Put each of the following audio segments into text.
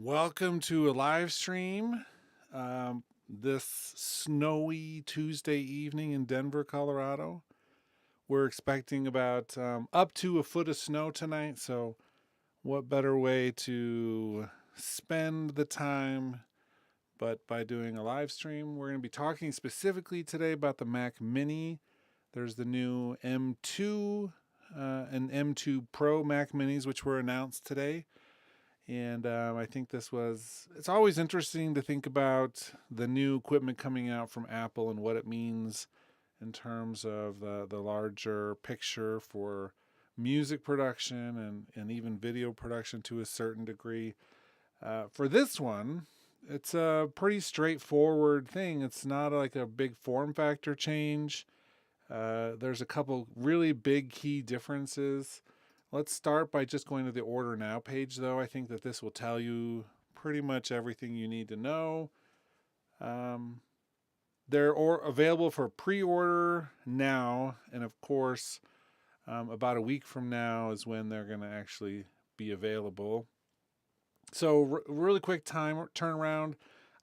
Welcome to a live stream this snowy Tuesday evening in Denver, Colorado. We're expecting about up to a foot of snow tonight, so what better way to spend the time but by doing a live stream? We're going to be talking specifically today about the Mac Mini. There's the new M2 and M2 Pro Mac Minis, which were announced today. And I think it's always interesting to think about the new equipment coming out from Apple and what it means in terms of the larger picture for music production and even video production to a certain degree. For this one, it's a pretty straightforward thing. It's not like a big form factor change. There's a couple really big key differences. Let's start by just going to the Order Now page, though. I think that this will tell you pretty much everything you need to know. They're available for pre-order now, and of course, about a week from now is when they're going to actually be available. So, really quick turnaround.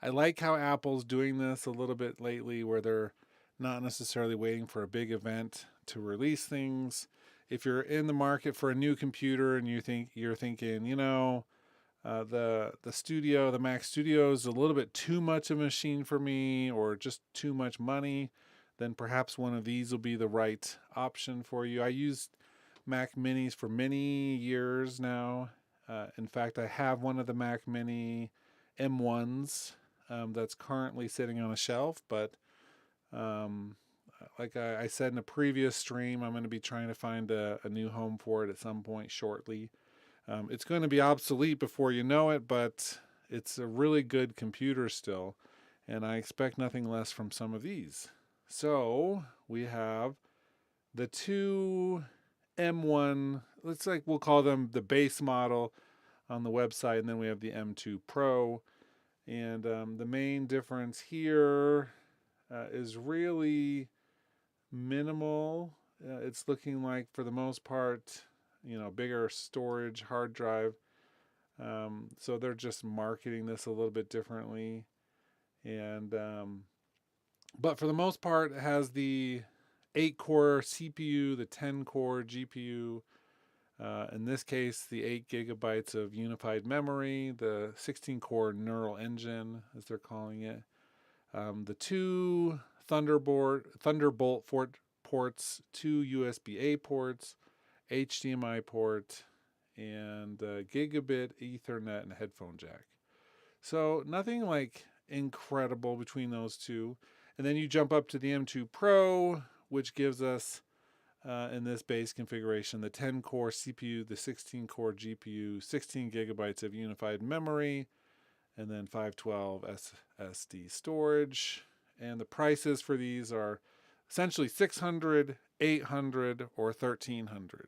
I like how Apple's doing this a little bit lately, where they're not necessarily waiting for a big event to release things. If you're in the market for a new computer and you're thinking, the Mac Studio is a little bit too much of a machine for me, or just too much money, then perhaps one of these will be the right option for you. I used Mac Minis for many years now. In fact, I have one of the Mac Mini M1s that's currently sitting on a shelf, but like I said in a previous stream, I'm going to be trying to find a new home for it at some point shortly. It's going to be obsolete before you know it, but it's a really good computer still, and I expect nothing less from some of these. So we have the two M1, we'll call them the base model on the website, and then we have the M2 Pro. And the main difference here is really minimal. It's looking like, for the most part, bigger storage hard drive. So they're just marketing this a little bit differently. And but for the most part, it has the 8-core CPU, the 10-core GPU. In this case, the 8 gigabytes of unified memory, the 16-core neural engine, as they're calling it. The two Thunderbolt ports, two USB-A ports, HDMI port, and gigabit Ethernet and headphone jack. So nothing like incredible between those two. And then you jump up to the M2 Pro, which gives us, in this base configuration, the 10-core CPU, the 16-core GPU, 16 gigabytes of unified memory, and then 512 SSD storage. And the prices for these are essentially $600, $800, or $1,300.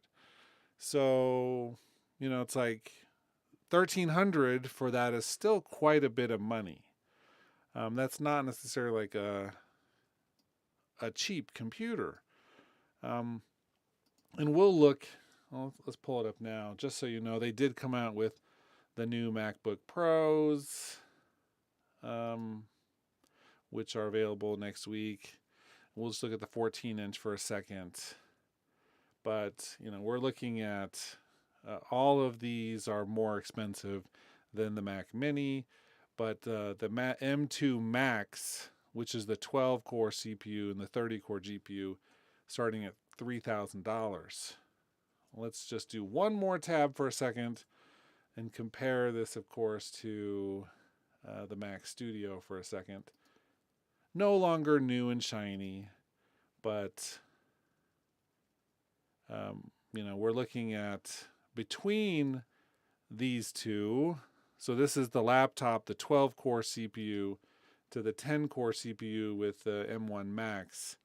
So, it's like $1,300 for that is still quite a bit of money. That's not necessarily like a cheap computer. And we'll look, let's pull it up now, just so you know, they did come out with the new MacBook Pros, which are available next week. We'll just look at the 14-inch for a second. But, we're looking at all of these are more expensive than the Mac Mini. But the M2 Max, which is the 12-core CPU and the 30-core GPU, starting at $3,000. Let's just do one more tab for a second and compare this, of course, to the Mac Studio for a second. No longer new and shiny, but we're looking at between these two. So this is the laptop, the 12-core CPU to the 10-core CPU with the M1 Max.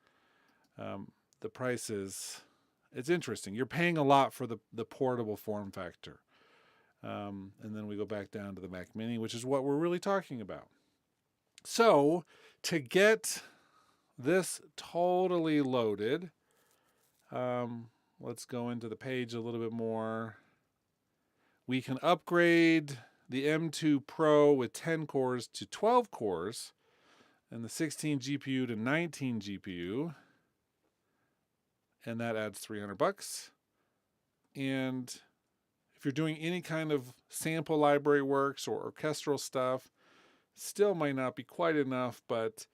The price it's interesting. You're paying a lot for the portable form factor. And then we go back down to the Mac Mini, which is what we're really talking about. So to get this totally loaded, let's go into the page a little bit more. We can upgrade the M2 Pro with 10 cores to 12 cores, and the 16 GPU to 19 GPU, and that adds $300. And if you're doing any kind of sample library works or orchestral stuff, still might not be quite enough, but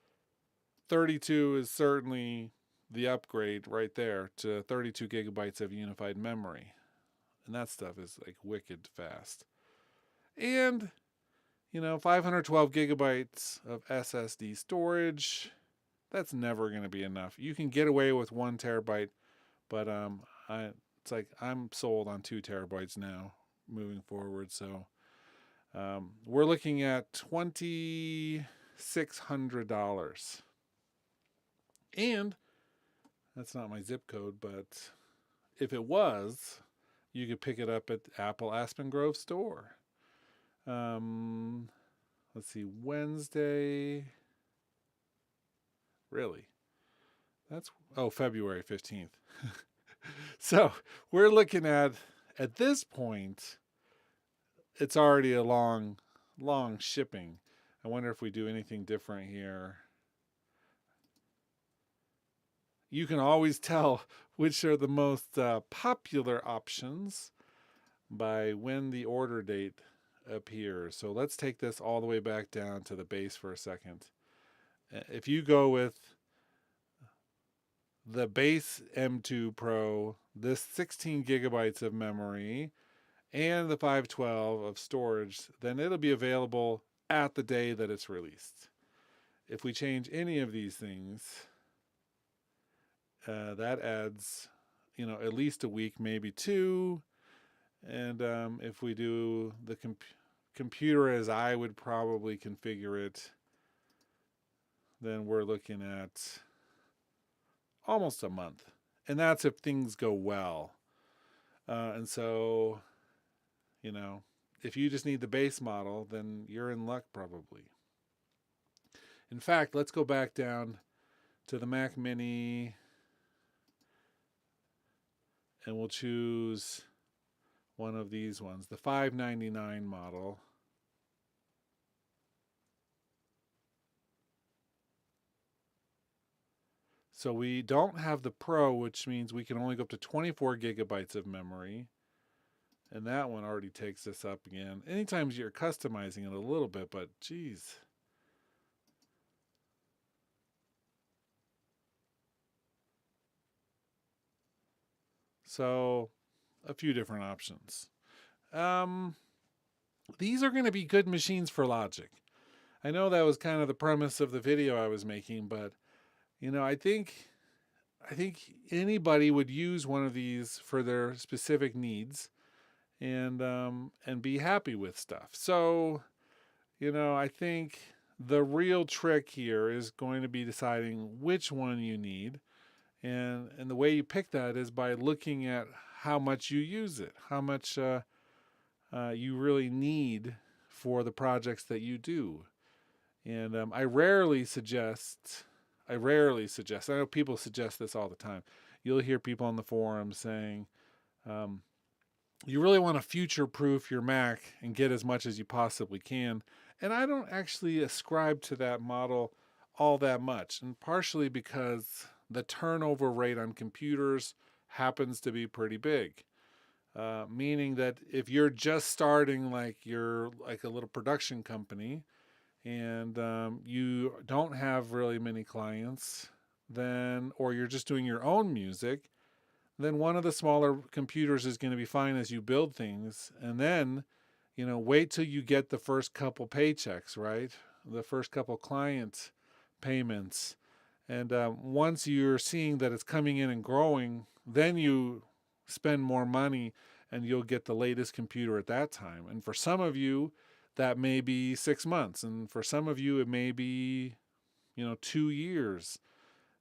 32 is certainly the upgrade right there to 32 gigabytes of unified memory. And that stuff is like wicked fast. And, 512 gigabytes of SSD storage, that's never going to be enough. You can get away with 1 terabyte, but it's like I'm sold on 2 terabytes now moving forward. So we're looking at $2,600. And that's not my zip code, but if it was, you could pick it up at Apple Aspen Grove store. Let's see, Wednesday. Really? February 15th. So we're looking at this point, it's already a long shipping. I wonder if we do anything different here. You can always tell which are the most popular options by when the order date appears. So let's take this all the way back down to the base for a second. If you go with the base M2 Pro, this 16 gigabytes of memory, and the 512 of storage, then it'll be available at the day that it's released. If we change any of these things, that adds, at least a week, maybe 2. And if we do the computer as I would probably configure it, then we're looking at almost a month. And that's if things go well. And so, if you just need the base model, then you're in luck probably. In fact, let's go back down to the Mac Mini, and we'll choose one of these ones, the $599 model. So we don't have the Pro, which means we can only go up to 24 gigabytes of memory. And that one already takes this up again. Anytime you're customizing it a little bit, but geez. So a few different options. These are going to be good machines for Logic. I know that was kind of the premise of the video I was making, but I think anybody would use one of these for their specific needs, and be happy with stuff. So, I think the real trick here is going to be deciding which one you need, and the way you pick that is by looking at how much you use it, how much you really need for the projects that you do. And I rarely suggest, I know people suggest this all the time. You'll hear people on the forums saying, you really want to future-proof your Mac and get as much as you possibly can. And I don't actually ascribe to that model all that much, and partially because the turnover rate on computers happens to be pretty big. Meaning that if you're just starting, you're like a little production company, and you don't have really many clients, or you're just doing your own music, then one of the smaller computers is going to be fine as you build things. And then, wait till you get the first couple paychecks, right? The first couple client payments. And once you're seeing that it's coming in and growing, then you spend more money and you'll get the latest computer at that time. And for some of you, that may be 6 months. And for some of you, it may be, 2 years.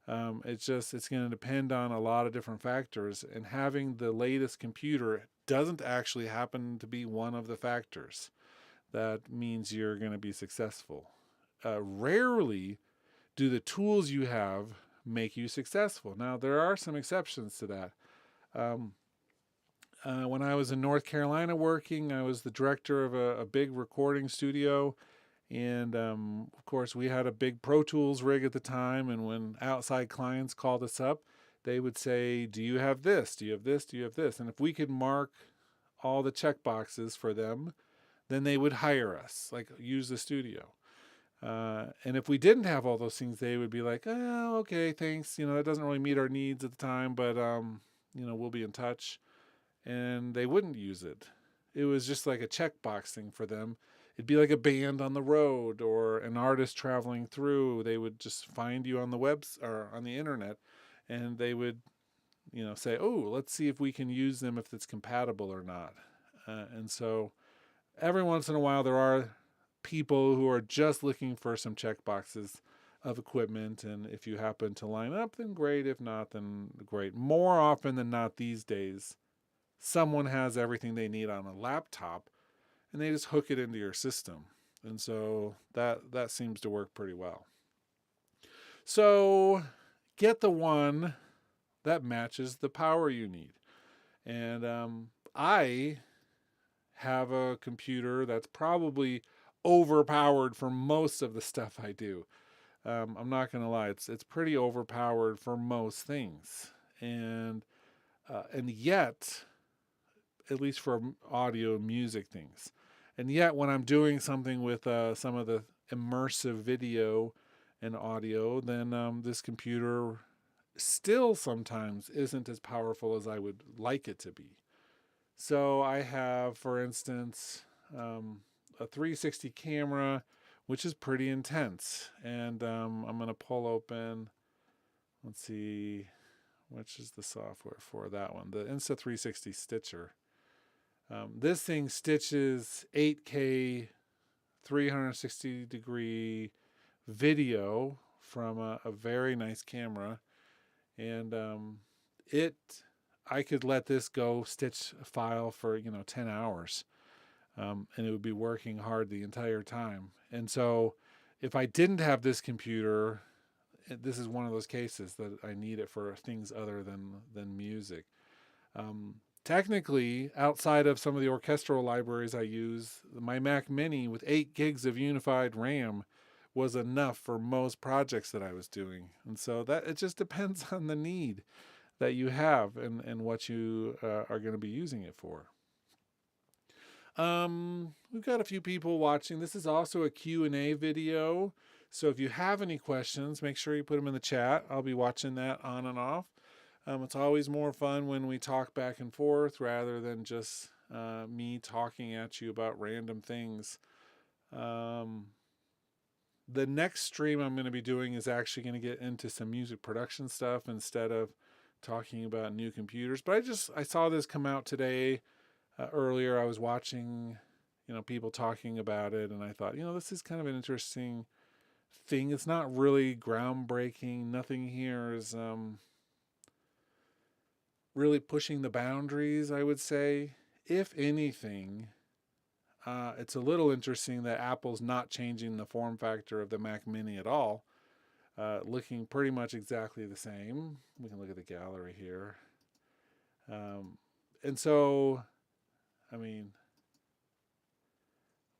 It's going to depend on a lot of different factors, and having the latest computer doesn't actually happen to be one of the factors that means you're going to be successful. Rarely do the tools you have make you successful. Now, there are some exceptions to that. When I was in North Carolina working, I was the director of a big recording studio. And of course, we had a big Pro Tools rig at the time. And when outside clients called us up, they would say, "Do you have this? Do you have this? Do you have this?" And if we could mark all the check boxes for them, then they would hire us, like use the studio. And if we didn't have all those things, they would be like, "Oh, okay, thanks. That doesn't really meet our needs at the time, but we'll be in touch." And they wouldn't use it. It was just like a checkbox thing for them. It'd be like a band on the road or an artist traveling through. They would just find you on the webs or on the internet, and they would, say, "Oh, let's see if we can use them if it's compatible or not." And so every once in a while, there are people who are just looking for some checkboxes of equipment, and if you happen to line up, then great. If not, then great. More often than not these days, someone has everything they need on a laptop and they just hook it into your system. And so that seems to work pretty well. So get the one that matches the power you need. And I have a computer that's probably overpowered for most of the stuff I do. I'm not going to lie, it's pretty overpowered for most things. And yet, at least for audio and music things. And yet, when I'm doing something with some of the immersive video and audio, then this computer still sometimes isn't as powerful as I would like it to be. So I have, for instance, a 360 camera, which is pretty intense. And I'm going to pull open, let's see, which is the software for that one, the Insta360 Stitcher. This thing stitches 8K 360 degree video from a very nice camera. And I could let this go stitch a file for 10 hours, and it would be working hard the entire time. And so if I didn't have this computer, this is one of those cases that I need it for things other than music. Technically, outside of some of the orchestral libraries I use, my Mac Mini with 8 gigs of unified RAM was enough for most projects that I was doing. And so that it just depends on the need that you have and what you are going to be using it for. We've got a few people watching. This is also a Q&A video. So if you have any questions, make sure you put them in the chat. I'll be watching that on and off. It's always more fun when we talk back and forth rather than just me talking at you about random things. The next stream I'm going to be doing is actually going to get into some music production stuff instead of talking about new computers. But I saw this come out today. Earlier I was watching, people talking about it, and I thought, this is kind of an interesting thing. It's not really groundbreaking. Nothing here is really pushing the boundaries, I would say. If anything, it's a little interesting that Apple's not changing the form factor of the Mac Mini at all. Looking pretty much exactly the same. We can look at the gallery here. And so, I mean,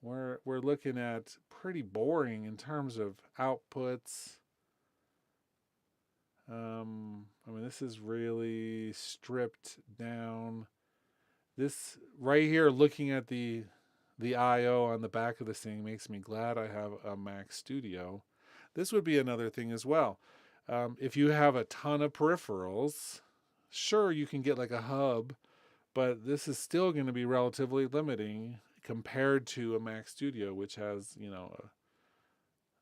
we're looking at pretty boring in terms of outputs. This is really stripped down. This right here, looking at the I/O on the back of this thing, makes me glad I have a Mac Studio. This would be another thing as well. If you have a ton of peripherals, sure, you can get like a hub, but this is still going to be relatively limiting compared to a Mac Studio, which has,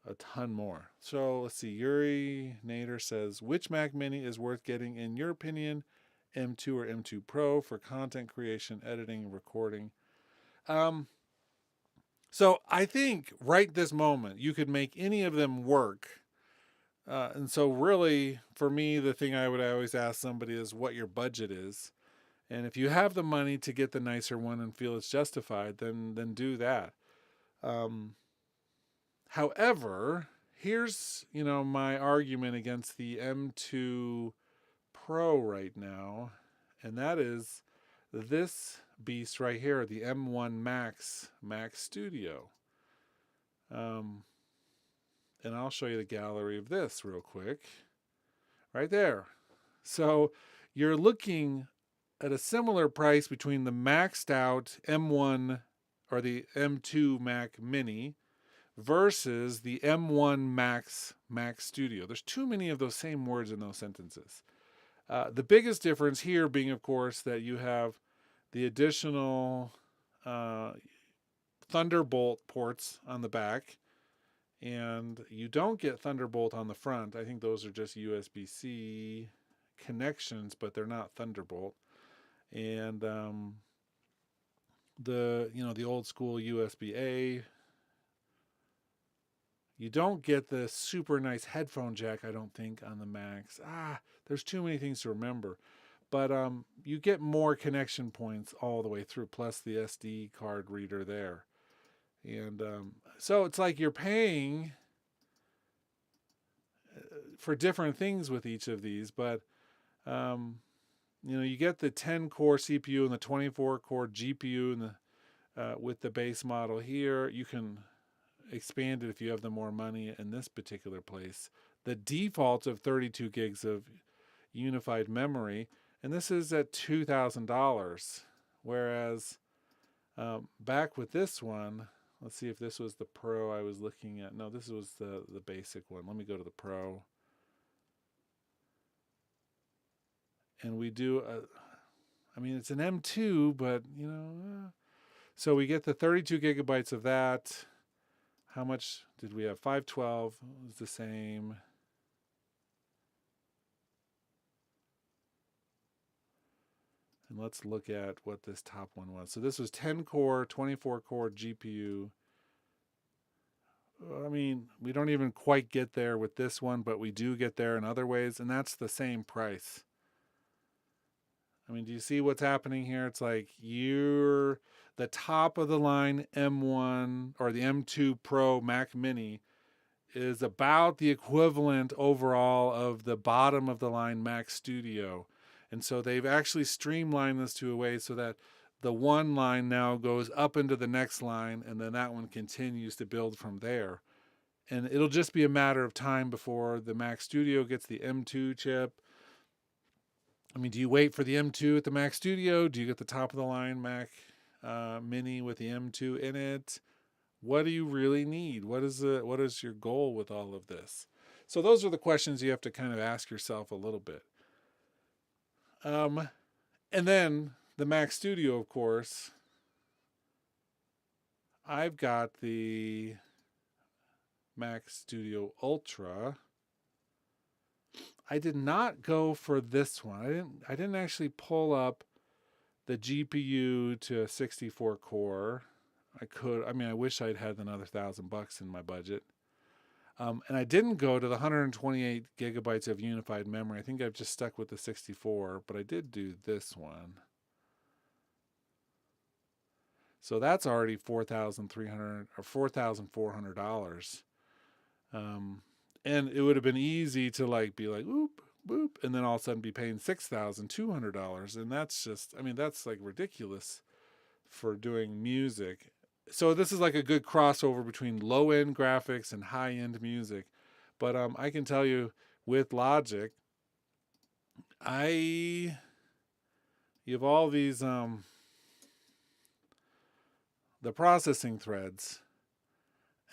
a ton more. So let's see. Yuri Nader says, which Mac Mini is worth getting in your opinion, M2 or M2 Pro for content creation, editing, recording? So I think right this moment you could make any of them work. And so really, for me, the thing I would always ask somebody is what your budget is. And if you have the money to get the nicer one and feel it's justified, then do that. However, here's, my argument against the M2 Pro right now, and that is this beast right here, the M1 Mac Studio. And I'll show you the gallery of this real quick. Right there. So you're looking at a similar price between the maxed out M1 or the M2 Mac Mini versus the M1 Mac Studio. There's too many of those same words in those sentences. The biggest difference here being, of course, that you have the additional Thunderbolt ports on the back, and you don't get Thunderbolt on the front. I think those are just USB-C connections, but they're not Thunderbolt. And the old school USB-A. You don't get the super nice headphone jack, I don't think, on the Macs. There's too many things to remember. But you get more connection points all the way through, plus the SD card reader there. And so it's like you're paying for different things with each of these, but you get the 10-core CPU and the 24-core GPU and with the base model here. You can expand it if you have the more money in this particular place. The default of 32 gigs of unified memory, and this is at $2,000, whereas back with this one, let's see if this was the Pro I was looking at. No, this was the basic one. Let me go to the Pro. And we do, it's an M2, but, so we get the 32 gigabytes of that. How much did we have? 512 was the same. And let's look at what this top one was. So this was 10-core, 24-core GPU. We don't even quite get there with this one, but we do get there in other ways, and that's the same price. Do you see what's happening here? It's like the top of the line M1 or the M2 Pro Mac Mini is about the equivalent overall of the bottom of the line Mac Studio. And so they've actually streamlined this to a way so that the one line now goes up into the next line, and then that one continues to build from there. And it'll just be a matter of time before the Mac Studio gets the M2 chip. Do you wait for the M2 at the Mac Studio? Do you get the top of the line Mac Mini with the M2 in it? What do you really need? What is your goal with all of this? So those are the questions you have to kind of ask yourself a little bit. And then the Mac Studio, of course. I've got the Mac Studio Ultra. I did not go for this one. I didn't actually pull up the GPU to a 64 core. I wish I'd had another $1,000 in my budget. And I didn't go to the 128 gigabytes of unified memory. I think I've just stuck with the 64, but I did do this one. So that's already $4,300 or $4,400. And it would have been easy to be like, whoop, whoop, and then all of a sudden be paying $6,200. And that's just, that's like ridiculous for doing music. So this is like a good crossover between low-end graphics and high-end music. But I can tell you with Logic, you have all these, the processing threads.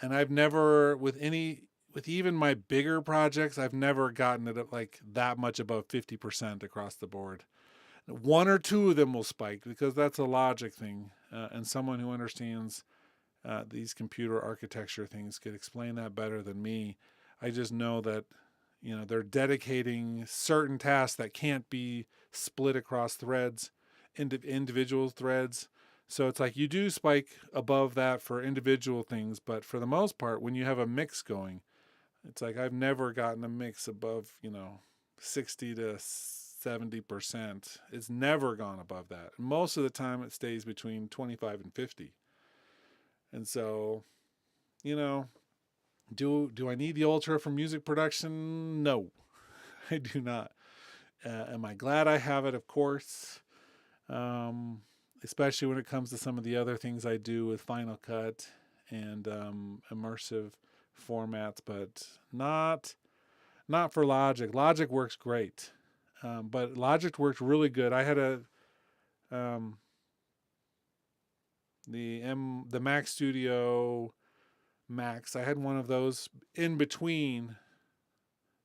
And I've never, with even my bigger projects, I've never gotten it like that much above 50% across the board. One or two of them will spike because that's a Logic thing. And someone who understands these computer architecture things could explain that better than me. I just know that, they're dedicating certain tasks that can't be split across threads, individual threads. So it's like you do spike above that for individual things, but for the most part, when you have a mix going, it's like I've never gotten a mix above, 60 to 70%. It's never gone above that. Most of the time it stays between 25 and 50. And so, do I need the Ultra for music production? No, I do not. Am I glad I have it? Of course. especially when it comes to some of the other things I do with Final Cut and immersive formats, but not for Logic. Logic works great, but Logic worked really good. I had a um, the Mac Studio Max. I had one of those in between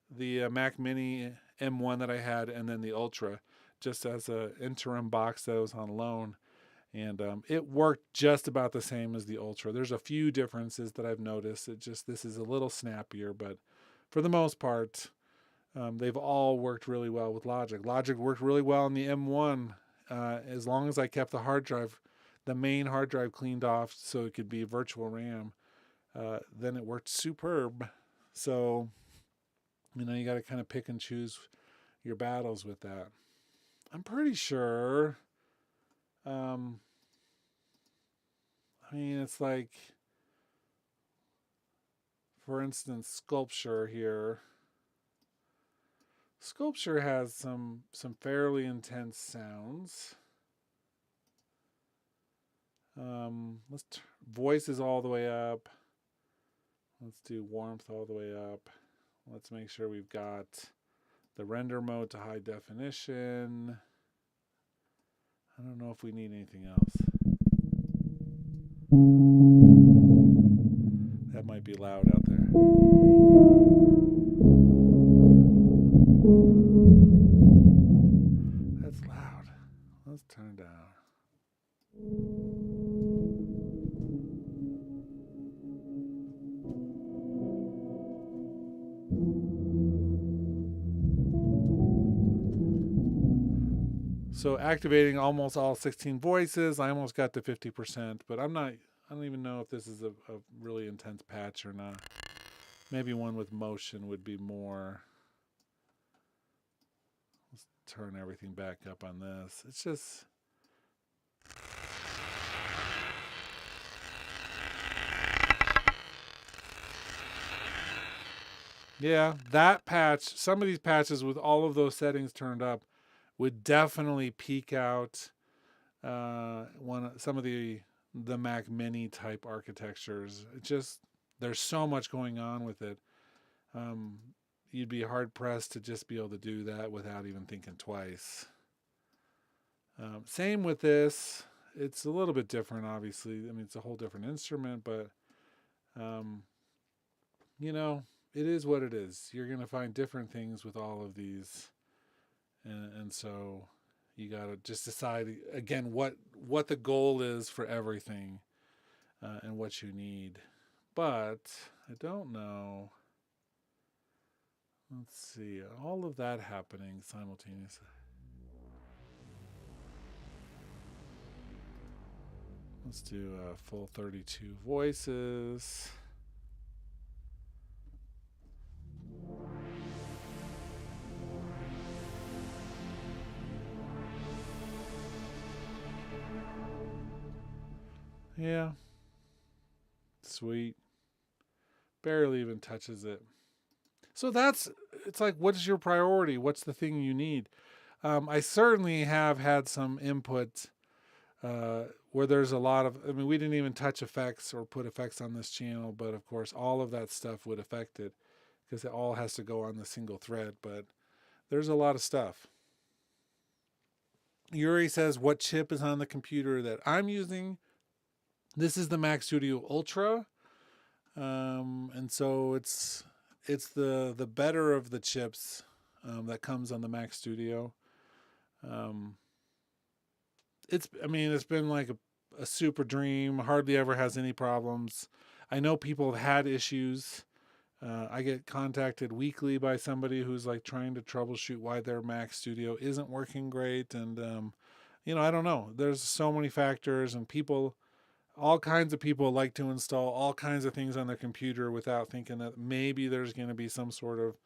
the Mac Mini M1 that I had and then the Ultra, just as a interim box that was on loan. And it worked just about the same as the Ultra. There's a few differences that I've noticed. This is a little snappier, but for the most part, they've all worked really well with Logic. Logic worked really well in the M1 as long as I kept the main hard drive cleaned off so it could be virtual RAM. Then it worked superb. So, you got to kind of pick and choose your battles with that. I'm pretty sure. It's like, for instance, Sculpture here. Sculpture has some fairly intense sounds. Voice is all the way up. Let's do warmth all the way up. Let's make sure we've got the render mode to high definition. I don't know if we need anything else. That might be loud out there. That's loud. Let's turn down. So activating almost all 16 voices, I almost got to 50%, but I don't even know if this is a really intense patch or not. Maybe one with motion would be more. Let's turn everything back up on this. It's just. Yeah, that patch, some of these patches with all of those settings turned up would definitely peak out some of the Mac Mini type architectures. It just, there's so much going on with it. You'd be hard pressed to just be able to do that without even thinking twice. Same with this. It's a little bit different, obviously. It's a whole different instrument, but it is what it is. You're going to find different things with all of these. And so you got to just decide, again, what the goal is for everything and what you need. But I don't know. Let's see. All of that happening simultaneously. Let's do full 32 voices. Yeah. Sweet. Barely even touches it. So it's like, what's your priority? What's the thing you need? I certainly have had some input where there's a lot of, we didn't even touch effects or put effects on this channel, but of course all of that stuff would affect it because it all has to go on the single thread, but there's a lot of stuff. Yuri says, what chip is on the computer that I'm using? This is the Mac Studio Ultra. And so it's the better of the chips that comes on the Mac Studio. It's been like a super dream. Hardly ever has any problems. I know people have had issues. I get contacted weekly by somebody who's like trying to troubleshoot why their Mac Studio isn't working great. And, I don't know. There's so many factors, and all kinds of people like to install all kinds of things on their computer without thinking that maybe there's going to be some sort of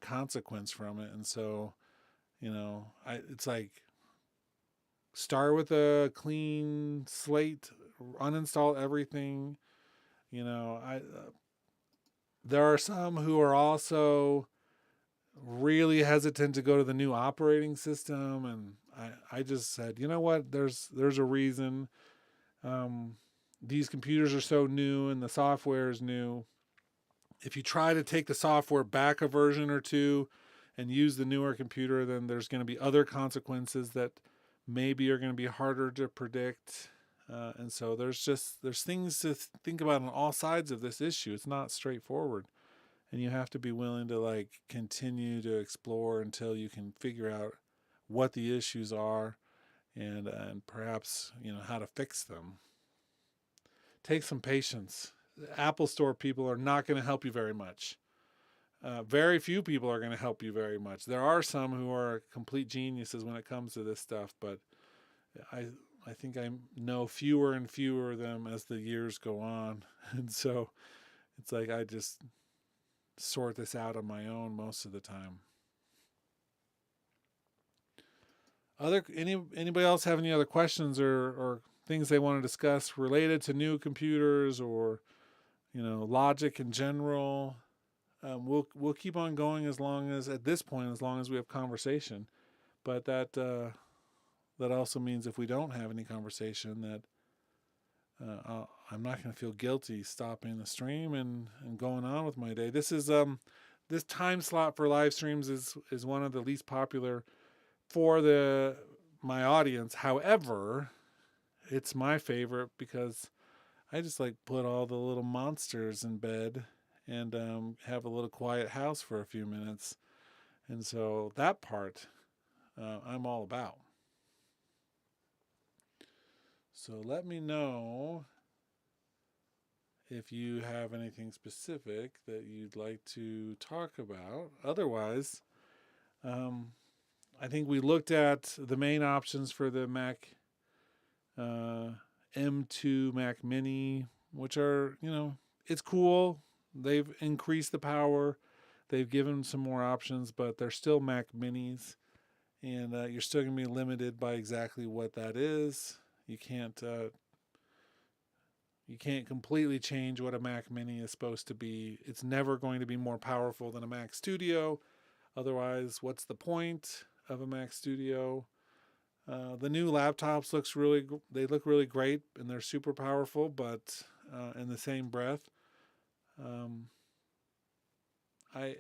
consequence from it. And so, it's like, start with a clean slate, uninstall everything. There are some who are also really hesitant to go to the new operating system, and I just said, you know what, there's a reason. Um, these computers are so new and the software is new. If you try to take the software back a version or two and use the newer computer, then there's going to be other consequences that maybe are going to be harder to predict. And so there's things to think about on all sides of this issue. It's not straightforward, and you have to be willing to like continue to explore until you can figure out what the issues are, and perhaps how to fix them. Take some patience. Apple Store people are not going to help you very much. Very few people are going to help you very much. There are some who are complete geniuses when it comes to this stuff, but I I think I know fewer and fewer of them as the years go on, and so it's like I just sort this out on my own most of the time. Anybody else have any other questions or things they want to discuss related to new computers or logic in general? We'll keep on going as long as at this point as long as we have conversation. But that also means if we don't have any conversation, that I'm not going to feel guilty stopping the stream and going on with my day. This time slot for live streams is one of the least popular for my audience. However, it's my favorite because I just like put all the little monsters in bed and have a little quiet house for a few minutes. And so that part I'm all about. So let me know if you have anything specific that you'd like to talk about. Otherwise, I think we looked at the main options for the Mac M2 Mac Mini, which are, it's cool. They've increased the power. They've given some more options, but they're still Mac Minis. And you're still going to be limited by exactly what that is. You can't completely change what a Mac Mini is supposed to be. It's never going to be more powerful than a Mac Studio. Otherwise, what's the point of a Mac Studio? The new laptops look really great and they're super powerful, but in the same breath, I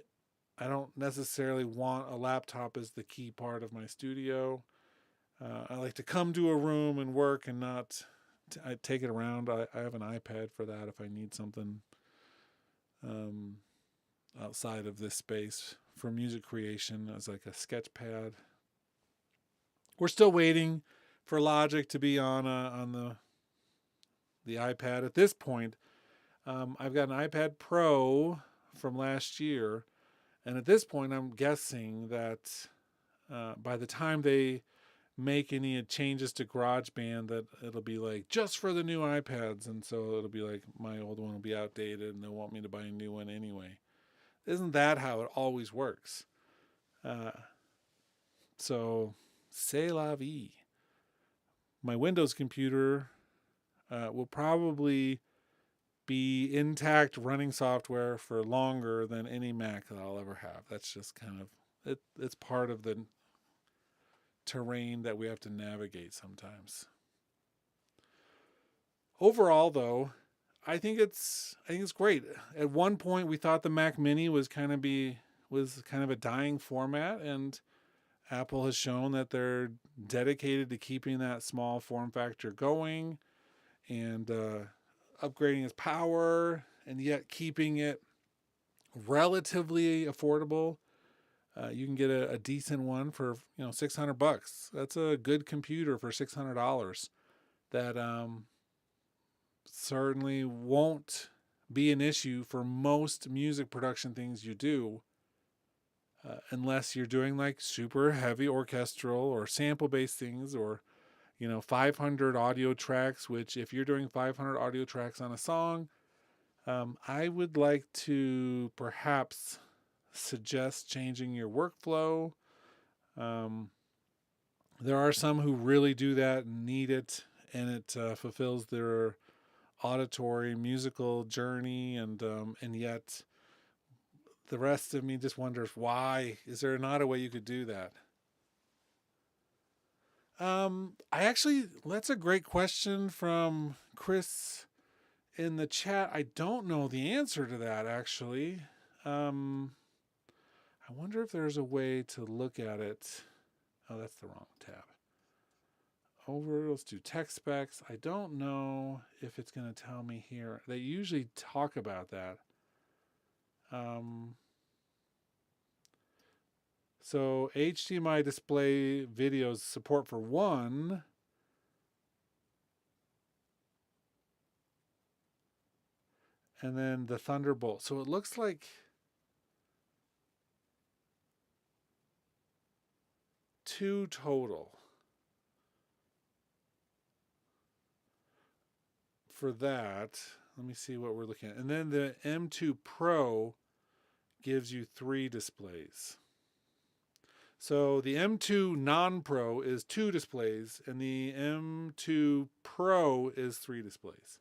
don't necessarily want a laptop as the key part of my studio. I like to come to a room and work and not I take it around. I have an iPad for that if I need something outside of this space for music creation as like a sketch pad. We're still waiting for Logic to be on the iPad. At this point, I've got an iPad Pro from last year, and at this point, I'm guessing that by the time they make any changes to GarageBand, that it'll be like just for the new iPads, and so it'll be like my old one will be outdated, and they'll want me to buy a new one anyway. Isn't that how it always works? So, c'est la vie. My Windows computer will probably be intact running software for longer than any Mac that I'll ever have. That's just kind of it's part of the terrain that we have to navigate sometimes. Overall, though, I think it's great. At one point, we thought the Mac Mini was kind of a dying format, and Apple has shown that they're dedicated to keeping that small form factor going and upgrading its power, and yet keeping it relatively affordable. You can get a decent one for $600. That's a good computer for $600. That certainly won't be an issue for most music production things you do, unless you're doing like super heavy orchestral or sample based things, or 500 audio tracks. Which, if you're doing 500 audio tracks on a song, I would like to perhaps suggest changing your workflow. There are some who really do that and need it, and it fulfills their auditory musical journey, and yet the rest of me just wonders why. Is there not a way you could do that? That's a great question from Chris in the chat. I don't know the answer to that actually. I wonder if there's a way to look at it. Oh, that's the wrong tab. Over, let's do tech specs. I don't know if it's going to tell me here. They usually talk about that. So HDMI display videos support for one. And then the Thunderbolt. So it looks like two total for that. Let me see what we're looking at. And then the M2 Pro gives you 3 displays. So the M2 Non-Pro is 2 displays, and the M2 Pro is 3 displays.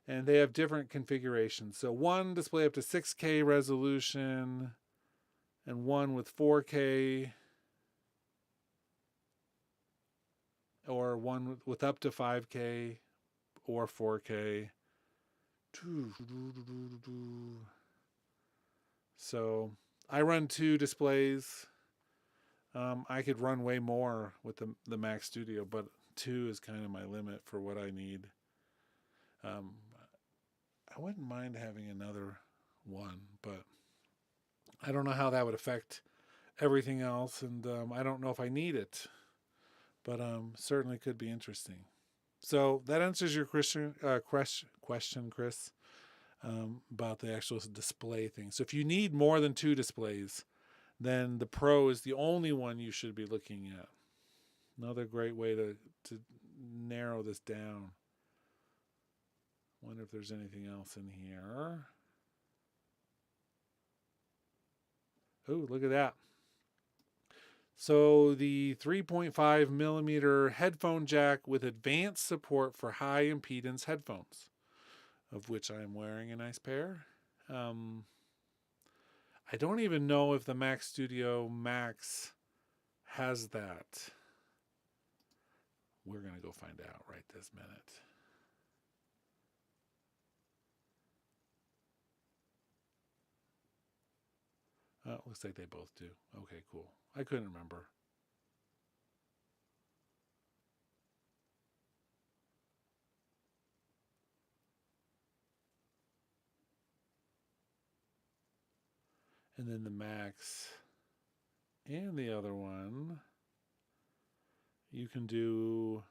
And they have different configurations. So one display up to 6K resolution, and one with 4K, or one with up to 5K or 4K. So I run 2 displays. I could run way more with the Mac Studio, but 2 is kind of my limit for what I need. I wouldn't mind having another one, but I don't know how that would affect everything else, and I don't know if I need it, but certainly could be interesting. So that answers your question, Chris, about the actual display thing. So if you need more than 2 displays, then the Pro is the only one you should be looking at. Another great way to narrow this down. Wonder if there's anything else in here. Oh, look at that. So the 3.5 millimeter headphone jack with advanced support for high impedance headphones, of which I am wearing a nice pair. I don't even know if the Mac Studio Max has that. We're going to go find out right this minute. Looks like they both do. Okay, cool. I couldn't remember. And then the Max and the other one, you can do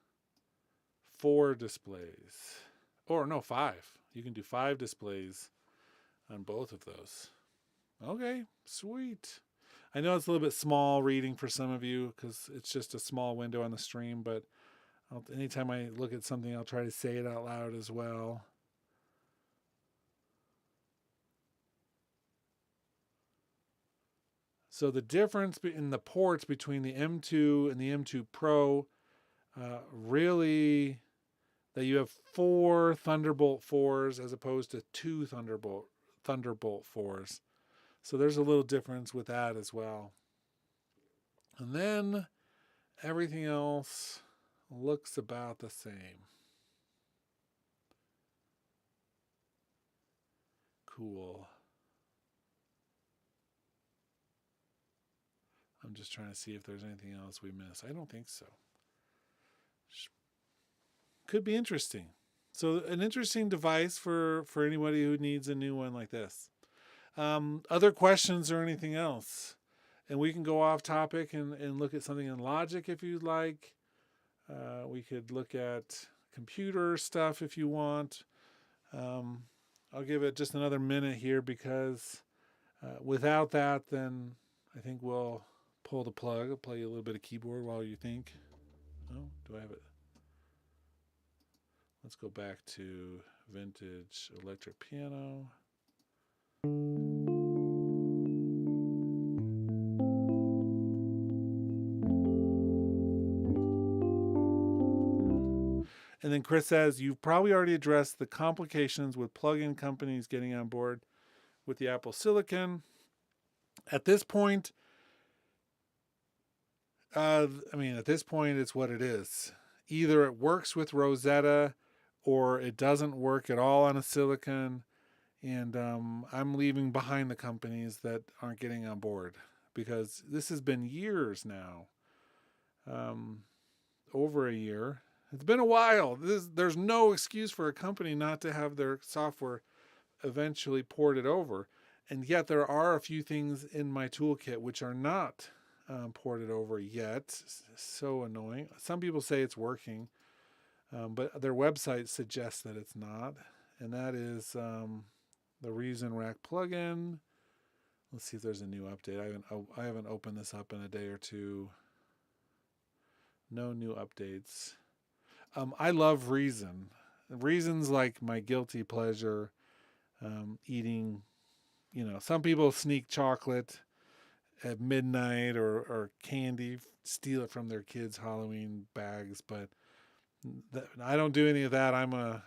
4 displays. Or no, 5. You can do 5 displays on both of those. Okay, sweet. I know it's a little bit small reading for some of you because it's just a small window on the stream, but anytime I look at something, I'll try to say it out loud as well. So the difference in the ports between the M2 and the M2 Pro, really, that you have 4 Thunderbolt 4s as opposed to 2 Thunderbolt 4s. So there's a little difference with that as well. And then everything else looks about the same. Cool. I'm just trying to see if there's anything else we missed. I don't think so. Could be interesting. So an interesting device for anybody who needs a new one like this. Other questions or anything else? And we can go off topic and look at something in Logic if you'd like. We could look at computer stuff if you want. I'll give it just another minute here because without that, then I think we'll pull the plug. I'll play you a little bit of keyboard while you think. Oh, do I have it? Let's go back to vintage electric piano. And then Chris says, you've probably already addressed the complications with plug-in companies getting on board with the Apple Silicon. At this point, at this point, it's what it is. Either it works with Rosetta or it doesn't work at all on a Silicon. And I'm leaving behind the companies that aren't getting on board, because this has been years now, over a year. It's been a while. There's no excuse for a company not to have their software eventually ported over. And yet there are a few things in my toolkit which are not ported over yet. So annoying. Some people say it's working, but their website suggests that it's not. And that is the Reason Rack plugin. Let's see if there's a new update. I haven't opened this up in a day or two. No new updates. I love Reason. Reason's like my guilty pleasure. Eating, some people sneak chocolate at midnight or candy, steal it from their kids' Halloween bags, but I don't do any of that. I'm a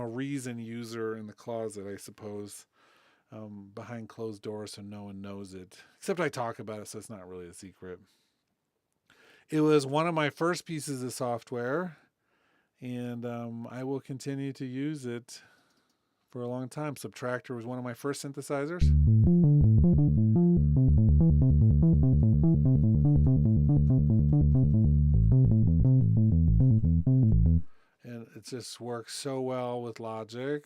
Reason user in the closet, I suppose, behind closed doors so no one knows it. Except I talk about it, so it's not really a secret. It was one of my first pieces of software, and I will continue to use it for a long time. Subtractor was one of my first synthesizers. And it just works so well with Logic.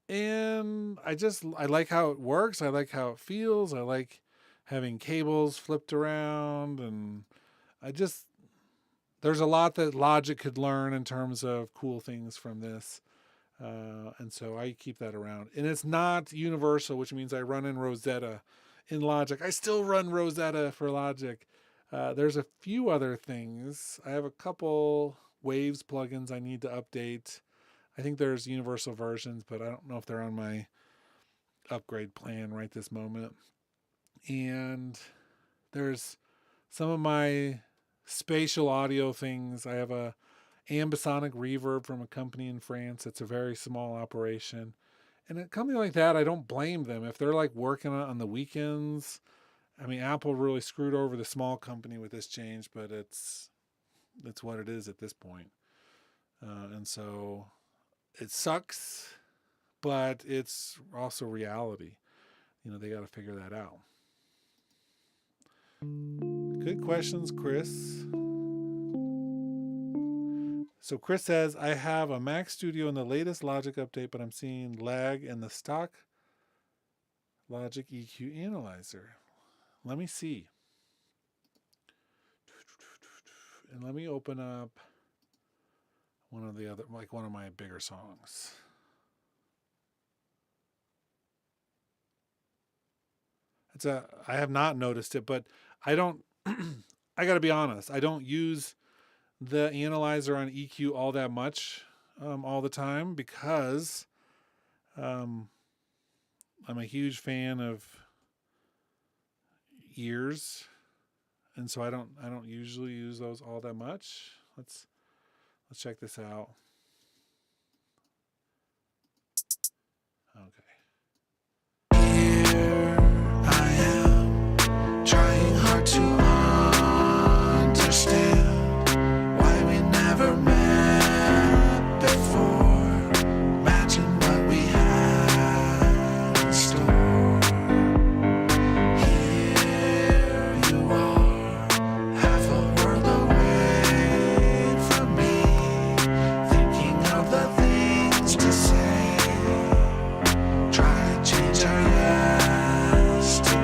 And I like how it works. I like how it feels. I like having cables flipped around, and there's a lot that Logic could learn in terms of cool things from this. And so I keep that around. And it's not universal, which means I run in Rosetta in Logic. I still run Rosetta for Logic. There's a few other things. I have a couple Waves plugins I need to update. I think there's universal versions, but I don't know if they're on my upgrade plan right this moment. And there's some of my spatial audio things. I have a ambisonic reverb from a company in France. It's a very small operation. And a company like that, I don't blame them. If they're like working on the weekends, Apple really screwed over the small company with this change, but it's what it is at this point. And so it sucks, but it's also reality. They got to figure that out. Good questions, Chris. So Chris says, I have a Mac Studio in the latest Logic update, but I'm seeing lag in the stock Logic EQ analyzer. Let me see. And let me open up one of my bigger songs. I have not noticed it, but I don't, I gotta be honest, I don't use the analyzer on EQ all that much all the time, because I'm a huge fan of ears, and so I don't usually use those all that much. Let's check this out. Okay. Here I am, trying hard to understand why we never met before. Imagine what we had in store. Here you are, half a world away from me, thinking of the things to say. Try to change our yesterdays.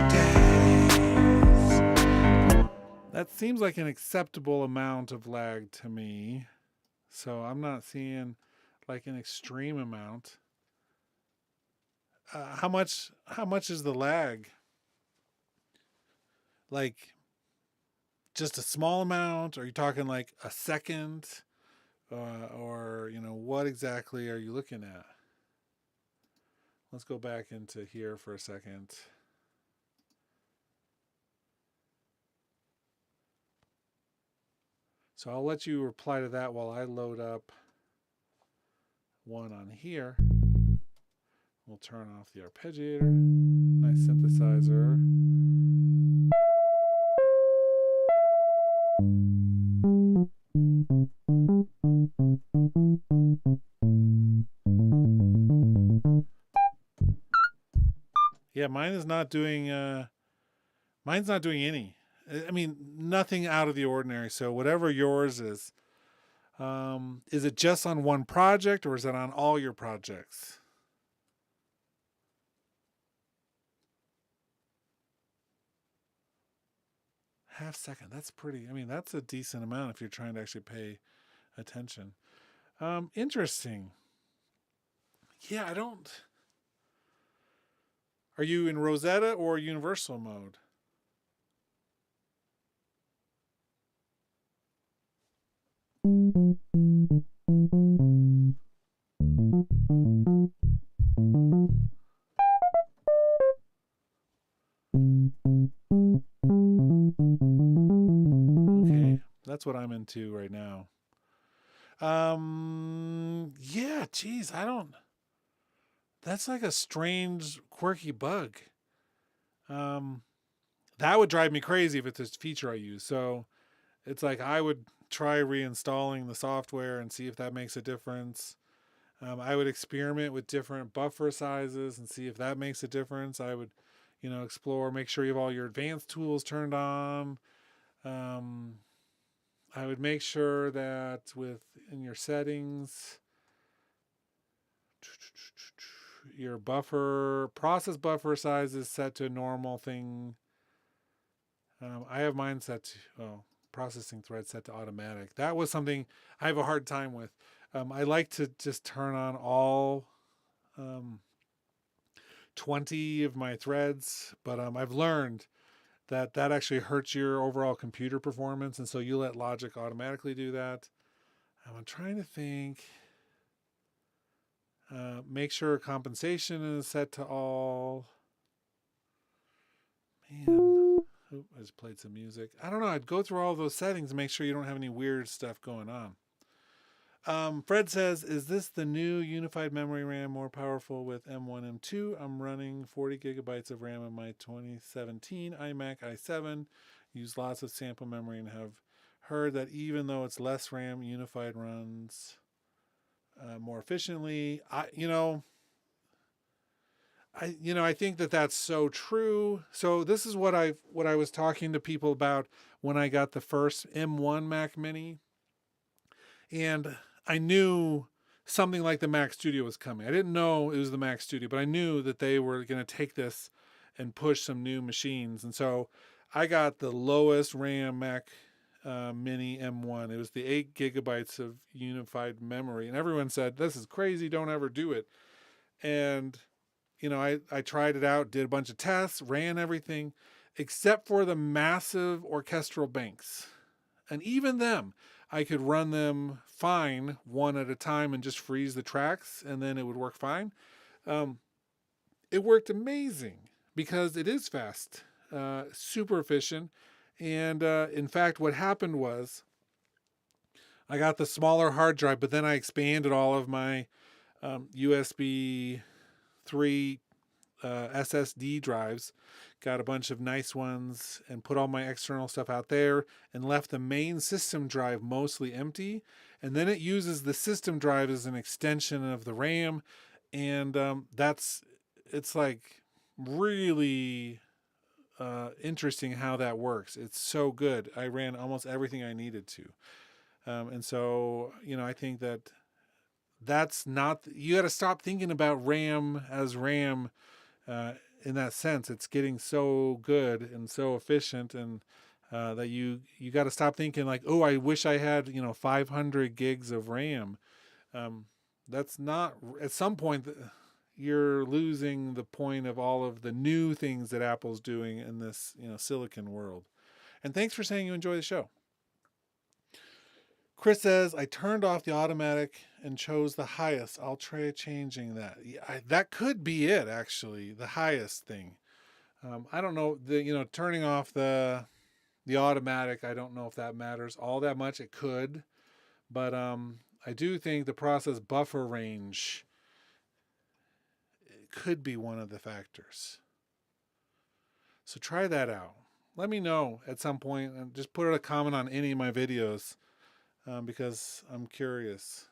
That seems like an acceptable amount of lag to me. So I'm not seeing like an extreme amount. How much is the lag? Like just a small amount? Are you talking like a second? Or what exactly are you looking at? Let's go back into here for a second. So I'll let you reply to that while I load up one on here. We'll turn off the arpeggiator. Nice synthesizer. Yeah, mine's not doing any. I mean, nothing out of the ordinary. So whatever yours is it just on one project or is it on all your projects? Half second. That's pretty. I mean, that's a decent amount if you're trying to actually pay attention. Interesting. Yeah, I don't. Are you in Rosetta or universal mode? Okay, that's what I'm into right now. Yeah, geez, I don't. That's like a strange, quirky bug. Um, that would drive me crazy if it's a feature I use. So it's like I would try reinstalling the software and see if that makes a difference. I would experiment with different buffer sizes and see if that makes a difference. I would, explore, make sure you have all your advanced tools turned on. I would make sure that in your settings, your process buffer size is set to a normal thing. I have mine set to, processing thread set to automatic. That was something I have a hard time with. I like to just turn on all 20 of my threads, but I've learned that actually hurts your overall computer performance, and so you let Logic automatically do that. I'm trying to think. Make sure compensation is set to all. Man, I just played some music. I don't know. I'd go through all those settings and make sure you don't have any weird stuff going on. Fred says, is this the new unified memory RAM more powerful with M1, M2? I'm running 40 gigabytes of RAM in my 2017 iMac i7. Use lots of sample memory and have heard that even though it's less RAM, unified runs more efficiently. I think that that's so true. So this is what I was talking to people about when I got the first M1 Mac Mini, and I knew something like the Mac Studio was coming. I didn't know it was the Mac Studio, but I knew that they were going to take this and push some new machines. And so I got the lowest RAM Mac Mini M1. It was the 8 gigabytes of unified memory. And everyone said, this is crazy, don't ever do it. And, I tried it out, did a bunch of tests, ran everything, except for the massive orchestral banks. And even them, I could run them fine one at a time and just freeze the tracks, and then it would work fine. It worked amazing because it is fast, super efficient. And in fact, what happened was I got the smaller hard drive, but then I expanded all of my USB 3 SSD drives, got a bunch of nice ones, and put all my external stuff out there and left the main system drive mostly empty. And then it uses the system drive as an extension of the RAM. And it's like really interesting how that works. It's so good. I ran almost everything I needed to. And so, I think that's not, you got to stop thinking about RAM as RAM in that sense. It's getting so good and so efficient, and that you got to stop thinking like, oh, I wish I had 500 gigs of RAM. That's not, at some point you're losing the point of all of the new things that Apple's doing in this silicon world. And thanks for saying you enjoy the show. Chris says, I turned off the automatic and chose the highest. I'll try changing that. That could be it, actually, the highest thing. I don't know, turning off the The automatic, I don't know if that matters all that much. It could, but I do think the process buffer range could be one of the factors. So try that out. Let me know at some point and just put a comment on any of my videos because I'm curious.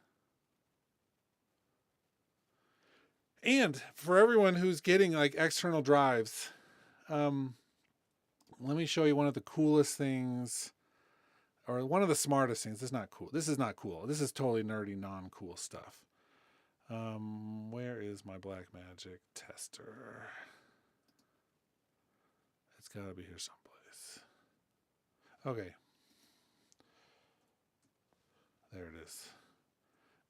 And for everyone who's getting like external drives, let me show you one of the coolest things, or one of the smartest things. This is not cool. This is not cool. This is totally nerdy, non-cool stuff. Where is my Blackmagic tester? It's got to be here someplace. Okay. There it is.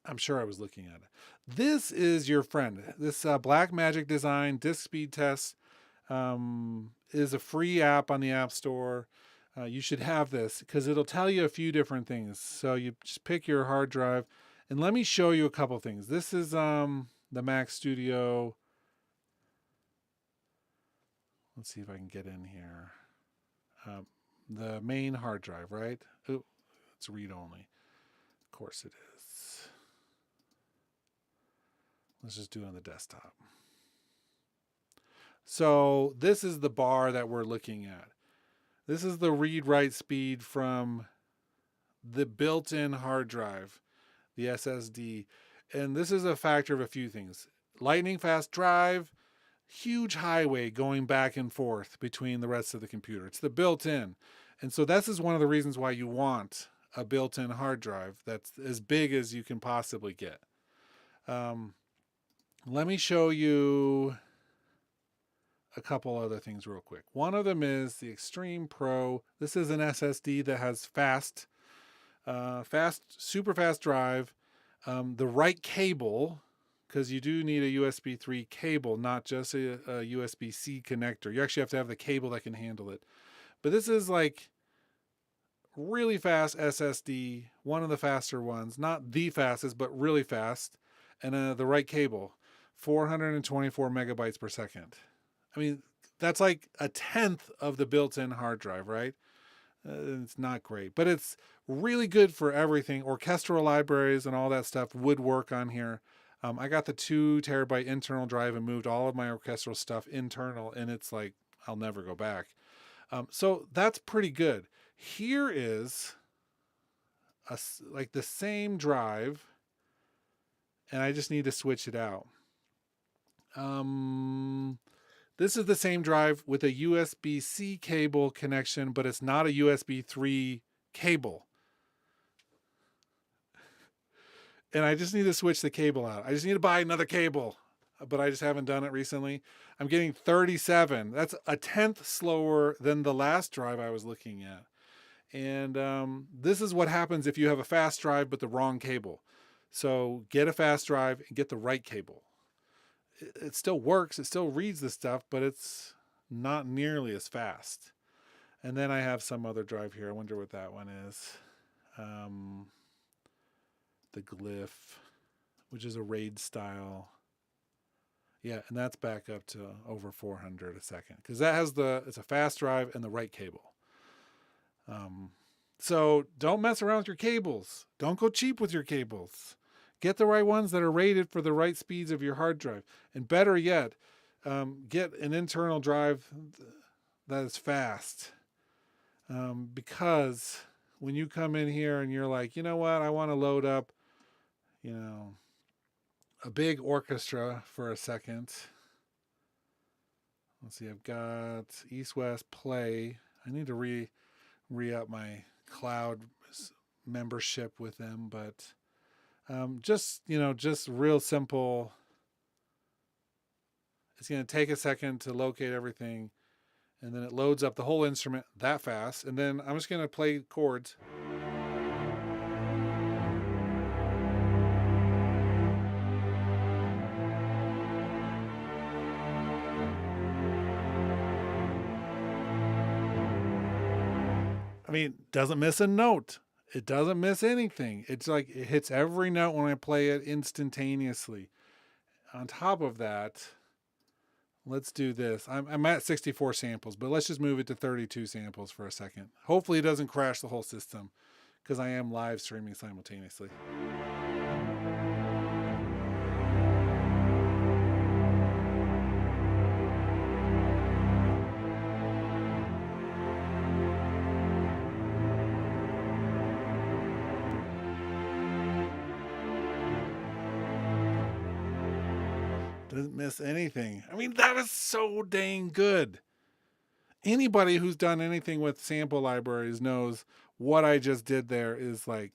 I'm sure I was looking at it. This is your friend. This Blackmagic Design Disk Speed Test is a free app on the App Store. You should have this because it'll tell you a few different things. So you just pick your hard drive, and let me show you a couple things. This is the Mac Studio. Let's see if I can get in here. The main hard drive, right? Oh, it's read only. Of course it is. Let's just do it on the desktop. So this is the bar that we're looking at. This is the read-write speed from the built-in hard drive, the SSD. And this is a factor of a few things. Lightning fast drive, huge highway going back and forth between the rest of the computer. It's the built-in. And so this is one of the reasons why you want a built-in hard drive that's as big as you can possibly get. Let me show you a couple other things real quick. One of them is the Extreme Pro. This is an SSD that has super fast drive, the right cable, because you do need a USB 3 cable, not just a USB-C connector. You actually have to have the cable that can handle it. But this is like really fast SSD, one of the faster ones, not the fastest, but really fast, and the right cable, 424 megabytes per second. I mean, that's like a tenth of the built-in hard drive, right? It's not great, but it's really good for everything. Orchestral libraries and all that stuff would work on here. I got the 2 terabyte internal drive and moved all of my orchestral stuff internal, and it's like, I'll never go back. So that's pretty good. Here is like the same drive, and I just need to switch it out. This is the same drive with a USB-C cable connection, but it's not a USB 3 cable. And I just need to switch the cable out. I just need to buy another cable, but I just haven't done it recently. I'm getting 37. That's a tenth slower than the last drive I was looking at. And this is what happens if you have a fast drive but the wrong cable. So get a fast drive and get the right cable. It still works. It still reads the stuff, but it's not nearly as fast. And then I have some other drive here. I wonder what that one is. The Glyph, which is a RAID style. Yeah, and that's back up to over 400 a second because that has it's a fast drive and the right cable. So don't mess around with your cables. Don't go cheap with your cables. Get the right ones that are rated for the right speeds of your hard drive. And better yet, get an internal drive that is fast. Because when you come in here and you're like, you know what, I want to load up, a big orchestra for a second. Let's see, I've got East West Play. I need to re-up my cloud membership with them, but just real simple. It's going to take a second to locate everything, and then it loads up the whole instrument that fast, and then I'm just going to play chords. I mean, doesn't miss a note. It doesn't miss anything. It's like it hits every note when I play it instantaneously. On top of that, let's do this. I'm at 64 samples, but let's just move it to 32 samples for a second. Hopefully it doesn't crash the whole system because I am live streaming simultaneously. Didn't miss anything. I mean, that was so dang good. Anybody who's done anything with sample libraries knows what I just did there is like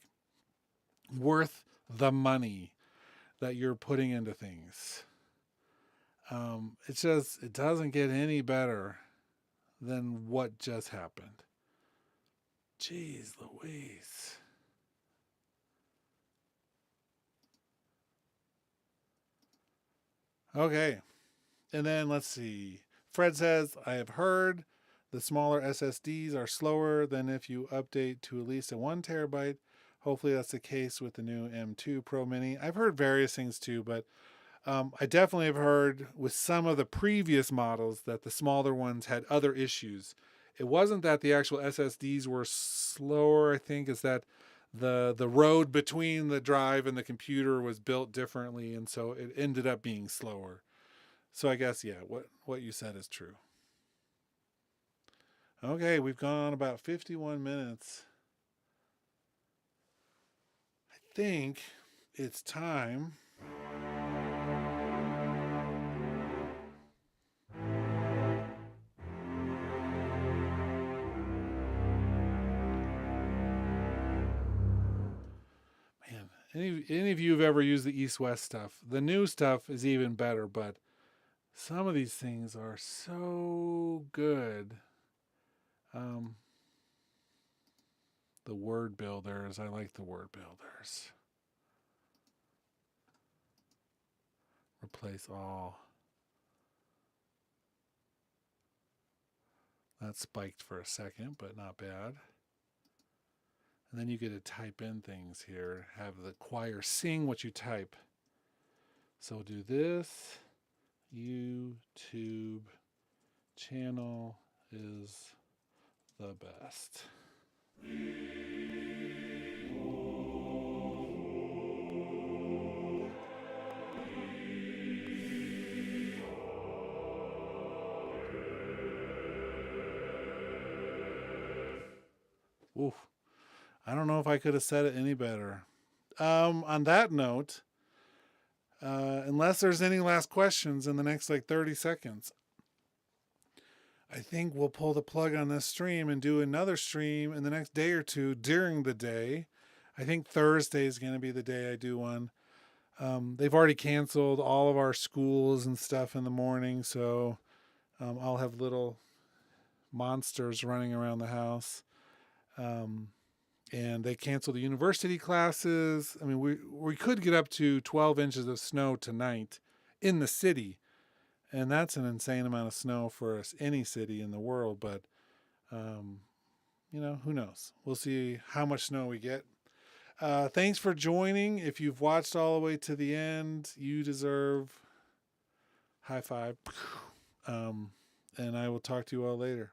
worth the money that you're putting into things. It doesn't get any better than what just happened. Jeez Louise. Okay. And then let's see. Fred says, I have heard the smaller SSDs are slower than if you update to at least a 1 terabyte. Hopefully that's the case with the new M2 Pro Mini. I've heard various things too, but I definitely have heard with some of the previous models that the smaller ones had other issues. It wasn't that the actual SSDs were slower, I think, it's that the road between the drive and the computer was built differently, and so it ended up being slower. So I guess, yeah, what you said is true. Okay, we've gone on about 51 minutes. I think it's time. Man, any of you have ever used the East-West stuff? The new stuff is even better, but some of these things are so good. The word builders, I like the word builders. Replace all. That spiked for a second, but not bad. And then you get to type in things here. Have the choir sing what you type. So we'll do this. YouTube channel is the best. Oof. I don't know if I could have said it any better. On that note, unless there's any last questions in the next like 30 seconds, I think we'll pull the plug on this stream and do another stream in the next day or two during the day. I think Thursday is going to be the day I do one. They've already canceled all of our schools and stuff in the morning, so I'll have little monsters running around the house. And they canceled the university classes. I mean, we could get up to 12 inches of snow tonight in the city, and that's an insane amount of snow for any city in the world. But who knows? We'll see how much snow we get. Thanks for joining. If you've watched all the way to the end, you deserve high five. And I will talk to you all later.